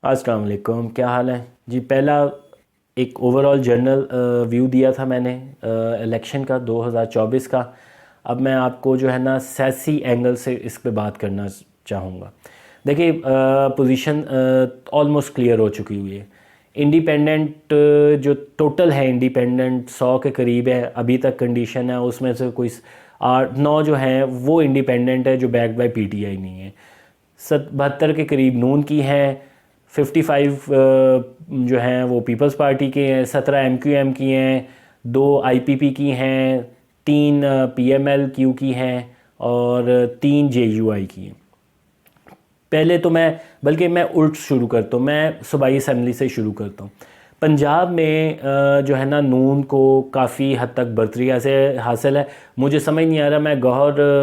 السلام علیکم، کیا حال ہے جی؟ پہلا ایک اوور آل جنرل ویو دیا تھا میں نے الیکشن کا 2024 کا. اب میں آپ کو جو ہے نا سیاسی اینگل سے اس پہ بات کرنا چاہوں گا. دیکھیے پوزیشن آلموسٹ کلیئر ہو چکی ہوئی ہے. انڈیپینڈنٹ جو ٹوٹل ہے انڈیپینڈنٹ 100 کے قریب ہے ابھی تک کنڈیشن ہے. اس میں سے کوئی 8-9 جو ہیں وہ انڈیپینڈنٹ ہے جو بیکڈ بائی پی ٹی آئی نہیں ہے. 72 کے قریب نون کی ہیں. 55 جو ہیں وہ پیپلز پارٹی کے ہیں. 17 ایم کیو ایم کی ہیں. 2 آئی پی پی کی ہیں. 3 پی ایم ایل کیو کی ہیں اور 3 جے یو آئی کی ہیں. پہلے تو بلکہ میں الٹ شروع کرتا ہوں، میں صوبائی اسمبلی سے شروع کرتا ہوں. پنجاب میں جو ہے نا نون کو کافی حد تک برتری حاصل ہے. مجھے سمجھ نہیں آ رہا، میں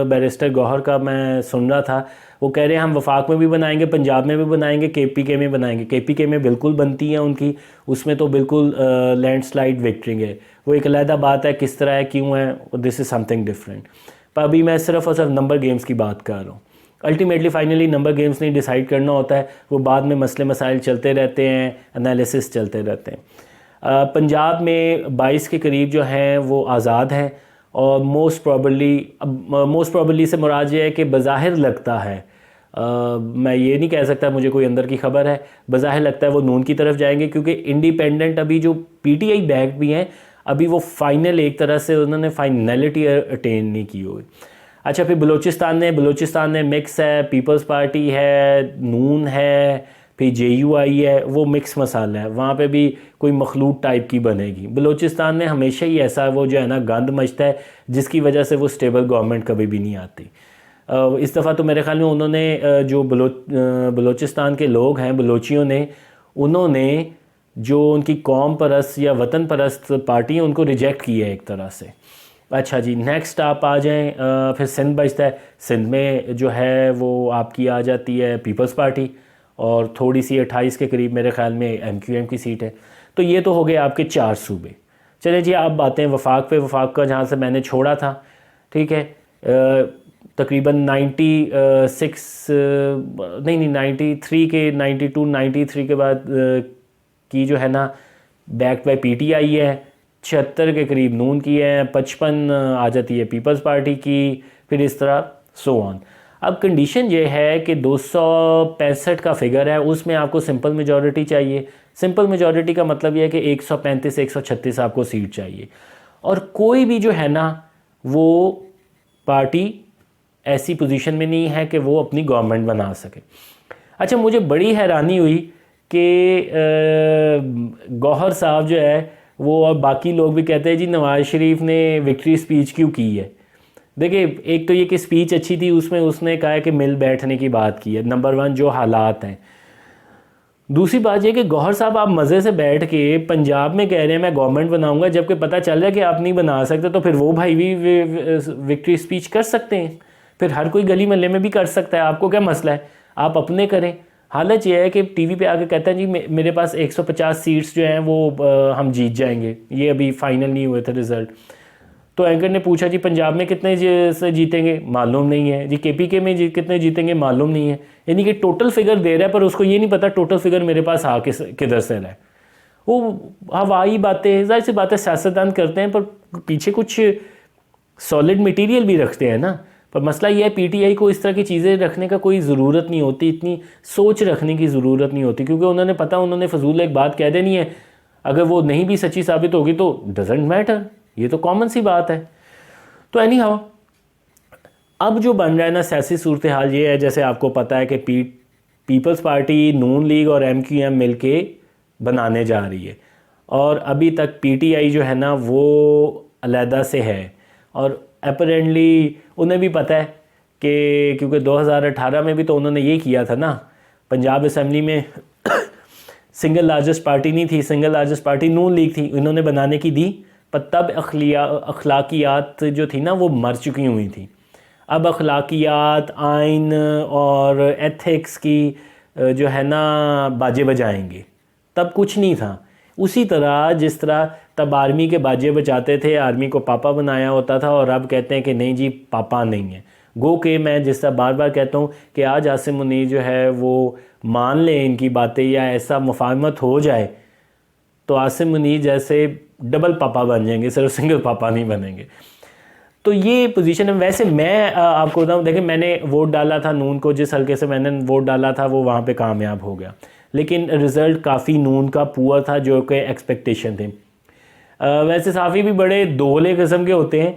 بیرسٹر گوہر کا میں سن رہا تھا، وہ کہہ رہے ہیں ہم وفاق میں بھی بنائیں گے، پنجاب میں بھی بنائیں گے، کے پی کے میں بنائیں گے. کے پی کے میں بالکل بنتی ہیں ان کی، اس میں تو بالکل لینڈ سلائڈ وکٹری ہے. وہ ایک علیحدہ بات ہے، کس طرح ہے، کیوں ہے، دس از سم تھنگ ڈفرینٹ. پر ابھی میں صرف اور صرف نمبر گیمز کی بات کر رہا ہوں. الٹیمیٹلی فائنلی نمبر گیمز نہیں ڈیسائیڈ کرنا ہوتا ہے، وہ بعد میں مسئلے مسائل چلتے رہتے ہیں، انالیسس چلتے رہتے ہیں. پنجاب میں 22 کے قریب جو ہیں وہ آزاد ہیں اور موسٹ پرابلی سے مراد یہ ہے کہ بظاہر لگتا ہے، میں یہ نہیں کہہ سکتا، مجھے کوئی اندر کی خبر ہے، بظاہر لگتا ہے وہ نون کی طرف جائیں گے کیونکہ انڈیپینڈنٹ ابھی جو پی ٹی آئی بیک بھی ہیں ابھی وہ فائنل ایک طرح سے انہوں نے فائنلٹی اٹین نہیں کی ہوئی. اچھا پھر بلوچستان میں مکس ہے، پیپلز پارٹی ہے، نون ہے، پھر جے یو آئی ہے، وہ مکس مسالہ ہے. وہاں پہ بھی کوئی مخلوط ٹائپ کی بنے گی. بلوچستان میں ہمیشہ ہی ایسا وہ جو ہے نا گند مچتا ہے جس کی وجہ سے وہ سٹیبل گورنمنٹ کبھی بھی نہیں آتی. اس دفعہ تو میرے خیال میں انہوں نے جو بلوچستان کے لوگ ہیں بلوچیوں نے، انہوں نے جو ان کی قوم پرست یا وطن پرست پارٹی ہیں ان کو ریجیکٹ کیا ہے ایک طرح سے. اچھا جی نیکسٹ آپ آ جائیں، پھر سندھ بچتا ہے. سندھ میں جو ہے وہ آپ کی آ جاتی ہے پیپلز پارٹی اور تھوڑی سی 28 کے قریب میرے خیال میں ایم کیو ایم کی سیٹ ہے. تو یہ تو ہو گئے آپ کے 4 صوبے. چلیں جی آپ باتیں وفاق پہ. وفاق کا جہاں سے میں نے چھوڑا تھا، ٹھیک ہے، تقریباً 93 کے 92-93 کے بعد کی جو ہے نا بیکڈ بائی پی ٹی آئی ہے. 76 کے قریب نون کی ہے. 55 آ جاتی ہے پیپلز پارٹی کی. پھر اس طرح سو آن. اب کنڈیشن یہ ہے کہ 265 کا فگر ہے، اس میں آپ کو سمپل میجورٹی چاہیے. سمپل میجورٹی کا مطلب یہ ہے کہ 135-136 آپ کو سیٹ چاہیے. اور کوئی بھی جو ہے نا وہ پارٹی ایسی پوزیشن میں نہیں ہے کہ وہ اپنی گورنمنٹ بنا سکے. اچھا مجھے بڑی حیرانی ہوئی کہ گوہر صاحب جو ہے وہ اور باقی لوگ بھی کہتے ہیں جی نواز شریف نے وکٹری سپیچ کیوں کی ہے. دیکھیں ایک تو یہ کہ سپیچ اچھی تھی، اس میں اس نے کہا ہے کہ مل بیٹھنے کی بات کی ہے، نمبر 1 جو حالات ہیں. دوسری بات یہ کہ گوہر صاحب آپ مزے سے بیٹھ کے پنجاب میں کہہ رہے ہیں میں گورنمنٹ بناؤں گا، جبکہ پتہ چل رہا ہے کہ آپ نہیں بنا سکتے، تو پھر وہ بھائی بھی وکٹری سپیچ کر سکتے ہیں. پھر ہر کوئی گلی محلے میں بھی کر سکتا ہے، آپ کو کیا مسئلہ ہے، آپ اپنے کریں. حالت یہ ہے کہ ٹی وی پہ آ کے کہتا ہے جی میرے پاس 150 سیٹس جو ہیں وہ ہم جیت جائیں گے، یہ ابھی فائنل نہیں ہوئے تھے رزلٹ. تو اینکر نے پوچھا جی پنجاب میں کتنے سے جیتیں گے، معلوم نہیں ہے. جی کے پی کے میں کتنے جیتیں گے، معلوم نہیں ہے. یعنی کہ ٹوٹل فگر دے رہا ہے پر اس کو یہ نہیں پتا ٹوٹل فگر میرے پاس کدھر سے رہا ہے. وہ ہوائی باتیں، ظاہر سی باتیں سیاستدان کرتے ہیں پر پیچھے کچھ سالڈ میٹیریل بھی رکھتے ہیں نا. پر مسئلہ یہ ہے پی ٹی آئی کو اس طرح کی چیزیں رکھنے کا کوئی ضرورت نہیں ہوتی، اتنی سوچ رکھنے کی ضرورت نہیں ہوتی، کیونکہ انہوں نے پتہ انہوں نے فضول ایک بات کہہ دینی ہے، اگر وہ نہیں بھی سچی ثابت ہوگی تو ڈزنٹ میٹر، یہ تو کامن سی بات ہے. تو اینی ہاؤ اب جو بن رہا ہے نا سیاسی صورتحال یہ ہے، جیسے آپ کو پتہ ہے کہ پیپلز پارٹی، نون لیگ اور ایم کیو ایم مل کے بنانے جا رہی ہے، اور ابھی تک پی ٹی آئی جو ہے نا وہ علیحدہ سے ہے. اور اپیرنٹلی انہیں بھی پتہ ہے کہ کیونکہ 2018 میں بھی تو انہوں نے یہ کیا تھا نا، پنجاب اسمبلی میں سنگل لارجسٹ پارٹی نہیں تھی، سنگل لارجسٹ پارٹی نون لیگ تھی، انہوں نے بنانے کی دی، پر تب اخلاقیات جو تھی نا وہ مر چکی ہوئی تھی. اب اخلاقیات، آئین اور ایتھکس کی جو ہے نا باجے بجائیں گے، تب کچھ نہیں تھا. اسی طرح جس طرح تب آرمی کے باجے بجاتے تھے، آرمی کو پاپا بنایا ہوتا تھا، اور اب کہتے ہیں کہ نہیں جی پاپا نہیں ہے. گو کہ میں جس طرح بار بار کہتا ہوں کہ آج عاصم منیر جو ہے وہ مان لیں ان کی باتیں یا ایسا مفاہمت ہو جائے تو عاصم منیر جیسے ڈبل پاپا بن جائیں گے، صرف سنگل پاپا نہیں بنیں گے. تو یہ پوزیشن ہے. ویسے میں آپ کو بتاؤں، دیکھیں میں نے ووٹ ڈالا تھا نون کو، جس حلقے سے میں نے ووٹ ڈالا تھا وہ وہاں پہ کامیاب ہو گیا، لیکن رزلٹ کافی نون کا پور تھا جو کہ ایکسپیکٹیشن تھی. ویسے صحافی بھی بڑے دوغلے قسم کے ہوتے ہیں.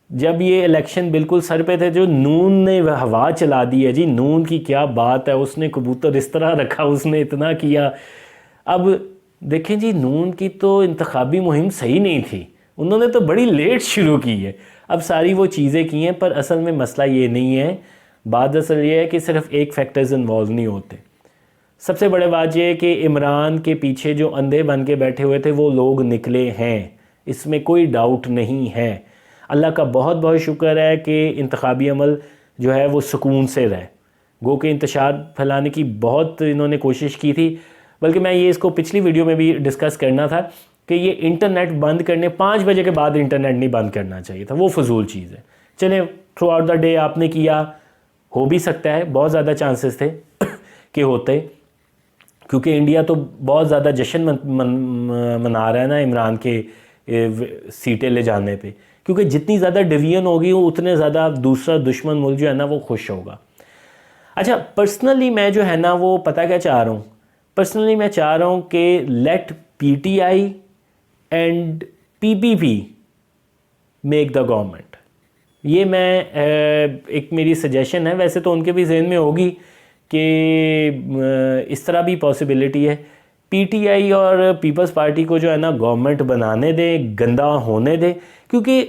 جب یہ الیکشن بالکل سر پہ تھے، جو نون نے ہوا چلا دی ہے جی، نون کی کیا بات ہے، اس نے کبوتر اس طرح رکھا، اس نے اتنا کیا. اب دیکھیں جی، نون کی تو انتخابی مہم صحیح نہیں تھی، انہوں نے تو بڑی لیٹ شروع کی ہے. اب ساری وہ چیزیں کی ہیں، پر اصل میں مسئلہ یہ نہیں ہے. بات اصل یہ ہے کہ صرف ایک فیکٹرز انوالو نہیں ہوتے. سب سے بڑے بات یہ ہے کہ عمران کے پیچھے جو اندھے بن کے بیٹھے ہوئے تھے وہ لوگ نکلے ہیں، اس میں کوئی ڈاؤٹ نہیں ہے. اللہ کا بہت بہت شکر ہے کہ انتخابی عمل جو ہے وہ سکون سے رہے. گو کہ انتشار پھیلانے کی بہت انہوں نے کوشش کی تھی، بلکہ میں یہ اس کو پچھلی ویڈیو میں بھی ڈسکس کرنا تھا کہ یہ انٹرنیٹ بند کرنے 5 بجے کے بعد انٹرنیٹ نہیں بند کرنا چاہیے تھا، وہ فضول چیز ہے. چلیں تھرو آؤٹ دا ڈے آپ نے کیا، ہو بھی سکتا ہے، بہت زیادہ چانسز تھے کہ ہوتے، کیونکہ انڈیا تو بہت زیادہ جشن منا رہا ہے نا عمران کے سیٹیں لے جانے پہ، کیونکہ جتنی زیادہ ڈویژن ہوگی اتنے زیادہ دوسرا دشمن ملک جو ہے نا وہ خوش ہوگا. اچھا پرسنلی میں جو ہے نا وہ پتہ کیا چاہ رہا ہوں، پرسنلی میں چاہ رہا ہوں کہ let P T I and P P P make the government. یہ میں ایک میری سجیشن ہے، ویسے تو ان کے بھی ذہن میں ہوگی کہ اس طرح بھی پاسبلٹی ہے. پی ٹی آئی اور پیپلز پارٹی کو جو ہے نا گورنمنٹ بنانے دیں، گندا ہونے دیں، کیونکہ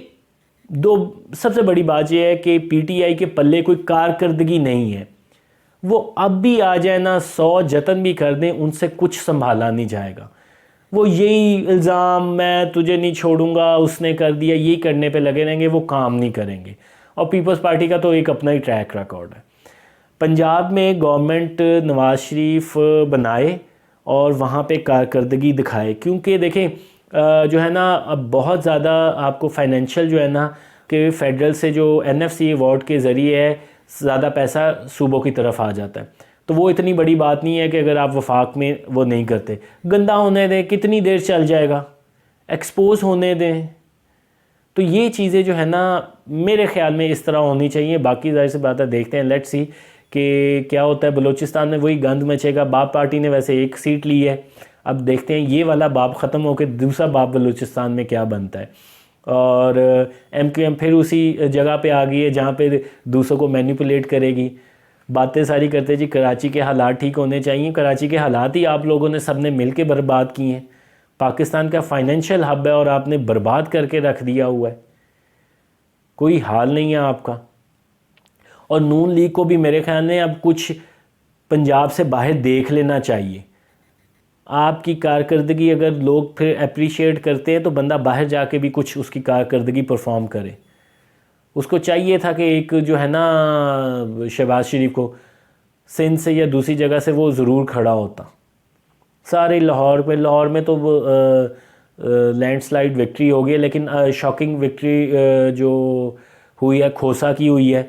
سب سے بڑی بات یہ ہے کہ پی ٹی آئی کے پلے کوئی کارکردگی نہیں ہے. وہ اب بھی آ جائے نا 100 جتن بھی کر دیں، ان سے کچھ سنبھالا نہیں جائے گا. وہ یہی الزام میں تجھے نہیں چھوڑوں گا، اس نے کر دیا، یہی کرنے پہ لگے رہیں گے، وہ کام نہیں کریں گے. اور پیپلز پارٹی کا تو ایک اپنا ہی ٹریک ریکارڈ ہے. پنجاب میں گورنمنٹ نواز شریف بنائے اور وہاں پہ کارکردگی دکھائے، کیونکہ دیکھیں جو ہے نا اب بہت زیادہ آپ کو فائنینشیل جو ہے نا کہ فیڈرل سے جو این ایف سی ایوارڈ کے ذریعے ہے زیادہ پیسہ صوبوں کی طرف آ جاتا ہے. تو وہ اتنی بڑی بات نہیں ہے کہ اگر آپ وفاق میں وہ نہیں کرتے. گندا ہونے دیں، کتنی دیر چل جائے گا، ایکسپوز ہونے دیں. تو یہ چیزیں جو ہے نا میرے خیال میں اس طرح ہونی چاہیے. باقی ظاہر سی بات ہے، دیکھتے ہیں، لیٹ سی کہ کیا ہوتا ہے. بلوچستان میں وہی گند مچے گا. باپ پارٹی نے ویسے ایک سیٹ لی ہے، اب دیکھتے ہیں یہ والا باپ ختم ہو کے دوسرا باپ بلوچستان میں کیا بنتا ہے. اور ایم کیو ایم پھر اسی جگہ پہ آ گئی ہے جہاں پہ دوسروں کو مینیپولیٹ کرے گی. باتیں ساری کرتے جی کراچی کے حالات ٹھیک ہونے چاہیے. کراچی کے حالات ہی آپ لوگوں نے سب نے مل کے برباد کیے ہیں. پاکستان کا فائنینشیل ہب ہے اور آپ نے برباد کر کے رکھ دیا ہوا ہے. کوئی حال نہیں ہے آپ کا. اور نون لیگ کو بھی میرے خیال میں اب کچھ پنجاب سے باہر دیکھ لینا چاہیے. آپ کی کارکردگی اگر لوگ پھر اپریشیٹ کرتے ہیں تو بندہ باہر جا کے بھی کچھ اس کی کارکردگی پرفارم کرے. اس کو چاہیے تھا کہ ایک جو ہے نا شہباز شریف کو سندھ سے یا دوسری جگہ سے وہ ضرور کھڑا ہوتا. سارے لاہور میں تو لینڈ سلائیڈ وکٹری ہو گئی، لیکن شاکنگ وکٹری جو ہوئی ہے کھوسا کی ہوئی ہے.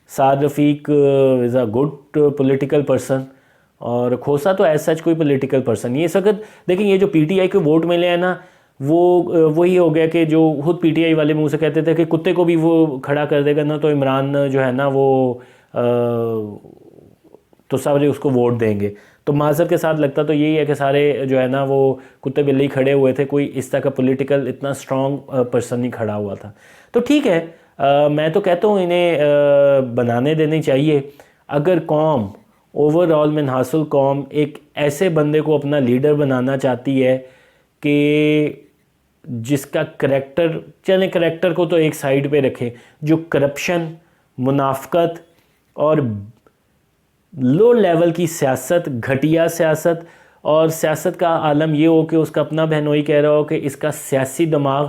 سعد رفیق از اے گڈ پولیٹیکل پرسن، اور کھوسا تو ایز سچ کوئی پولیٹیکل پرسن نہیں ہے. اس وقت دیکھیں یہ جو پی ٹی آئی کے ووٹ ملے ہیں نا وہ وہی ہو گیا کہ جو خود پی ٹی آئی والے منہ سے کہتے تھے کہ کتے کو بھی وہ کھڑا کر دے گا نا تو عمران جو ہے نا وہ تو سارے اس کو ووٹ دیں گے. تو معذرت کے ساتھ لگتا تو یہی ہے کہ سارے جو ہے نا وہ کتے بلے کھڑے ہوئے تھے، کوئی اس طرح کا پولیٹیکل اتنا سٹرونگ پرسن نہیں کھڑا ہوا تھا. تو ٹھیک ہے، میں تو کہتا ہوں انہیں بنانے دینی چاہیے. اگر قوم اوور آل منحصل قوم ایک ایسے بندے کو اپنا لیڈر بنانا چاہتی ہے کہ جس کا کریکٹر، چلیں کریکٹر کو تو ایک سائیڈ پہ رکھیں، جو کرپشن، منافقت اور لو لیول کی سیاست، گھٹیا سیاست، اور سیاست کا عالم یہ ہو کہ اس کا اپنا بہنوئی کہہ رہا ہو کہ اس کا سیاسی دماغ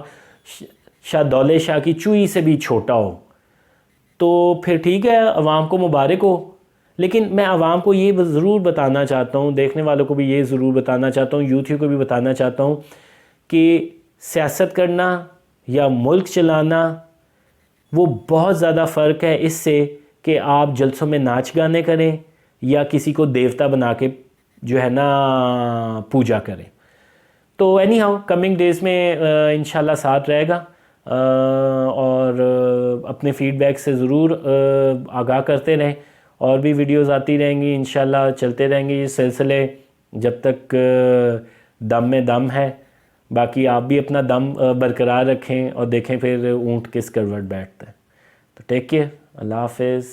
شاہ دولت شاہ کی چوئی سے بھی چھوٹا ہو، تو پھر ٹھیک ہے، عوام کو مبارک ہو. لیکن میں عوام کو یہ ضرور بتانا چاہتا ہوں، دیکھنے والوں کو بھی یہ ضرور بتانا چاہتا ہوں، یوتھیوں کو بھی بتانا چاہتا ہوں کہ سیاست کرنا یا ملک چلانا وہ بہت زیادہ فرق ہے اس سے کہ آپ جلسوں میں ناچ گانے کریں یا کسی کو دیوتا بنا کے جو ہے نا پوجا کریں. تو اینی ہاؤ کمنگ ڈیز میں انشاءاللہ ساتھ رہے گا, اور اپنے فیڈ بیک سے ضرور آگاہ کرتے رہیں. اور بھی ویڈیوز آتی رہیں گی انشاءاللہ, چلتے رہیں گے یہ سلسلے جب تک دم میں دم ہے. باقی آپ بھی اپنا دم برقرار رکھیں اور دیکھیں پھر اونٹ کس کروٹ بیٹھتا ہے. تو ٹیک کیئر, اللہ حافظ.